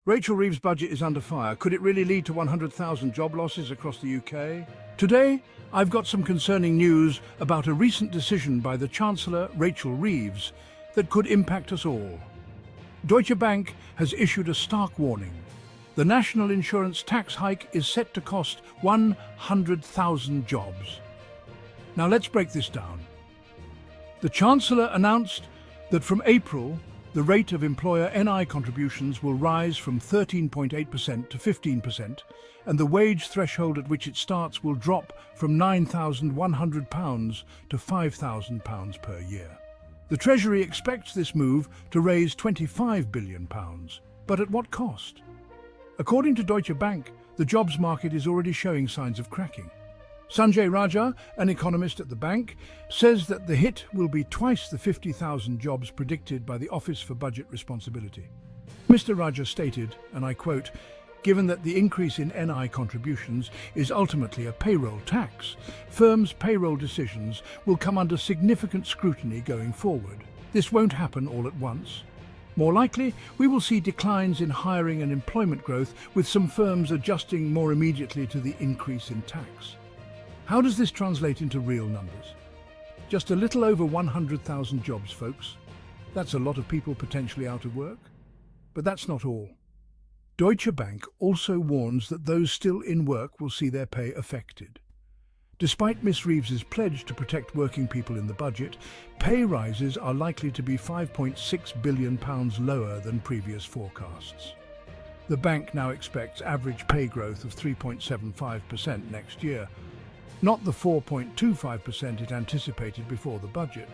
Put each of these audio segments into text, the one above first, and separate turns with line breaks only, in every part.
Rachel Reeves' budget is under fire. Could it really lead to 100,000 job losses across the UK? Today, I've got some concerning news about a recent decision by the Chancellor, Rachel Reeves, that could impact us all. Deutsche Bank has issued a stark warning. The national insurance tax hike is set to cost 100,000 jobs. Now let's break this down. The Chancellor announced that from April, the rate of employer NI contributions will rise from 13.8% to 15%, and the wage threshold at which it starts will drop from £9,100 to £5,000 per year. The Treasury expects this move to raise £25 billion, but at what cost? According to Deutsche Bank, the jobs market is already showing signs of cracking. Sanjay Raja, an economist at the bank, says that the hit will be twice the 50,000 jobs predicted by the Office for Budget Responsibility. Mr. Raja stated, and I quote, "Given that the increase in NI contributions is ultimately a payroll tax, firms' payroll decisions will come under significant scrutiny going forward. This won't happen all at once. More likely, we will see declines in hiring and employment growth, with some firms adjusting more immediately to the increase in tax." How does this translate into real numbers? Just a little over 100,000 jobs, folks. That's a lot of people potentially out of work. But that's not all. Deutsche Bank also warns that those still in work will see their pay affected. Despite Ms. Reeves's pledge to protect working people in the budget, pay rises are likely to be £5.6 billion lower than previous forecasts. The bank now expects average pay growth of 3.75% next year, not the 4.25% it anticipated before the budget.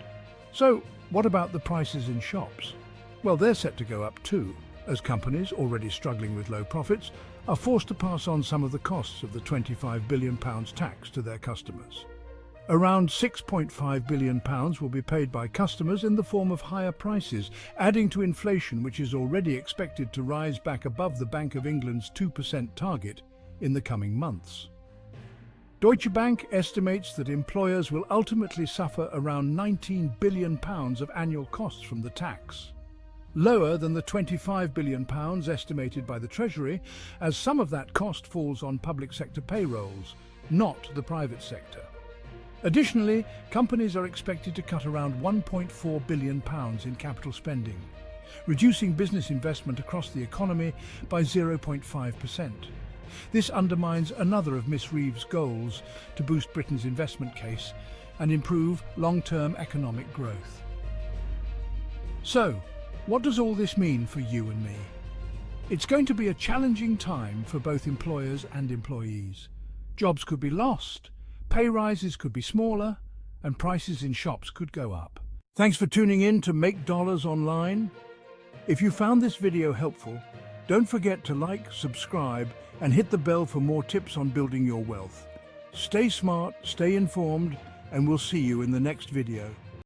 So, what about the prices in shops? Well, they're set to go up too, as companies, already struggling with low profits, are forced to pass on some of the costs of the £25 billion tax to their customers. Around £6.5 billion will be paid by customers in the form of higher prices, adding to inflation, which is already expected to rise back above the Bank of England's 2% target in the coming months. Deutsche Bank estimates that employers will ultimately suffer around £19 billion of annual costs from the tax, lower than the £25 billion estimated by the Treasury, as some of that cost falls on public sector payrolls, not the private sector. Additionally, companies are expected to cut around £1.4 billion in capital spending, reducing business investment across the economy by 0.5%. This undermines another of Ms. Reeves' goals to boost Britain's investment case and improve long-term economic growth. So, what does all this mean for you and me? It's going to be a challenging time for both employers and employees. Jobs could be lost, pay rises could be smaller, and prices in shops could go up. Thanks for tuning in to Make Dollars Online. If you found this video helpful, don't forget to like, subscribe, and hit the bell for more tips on building your wealth. Stay smart, stay informed, and we'll see you in the next video.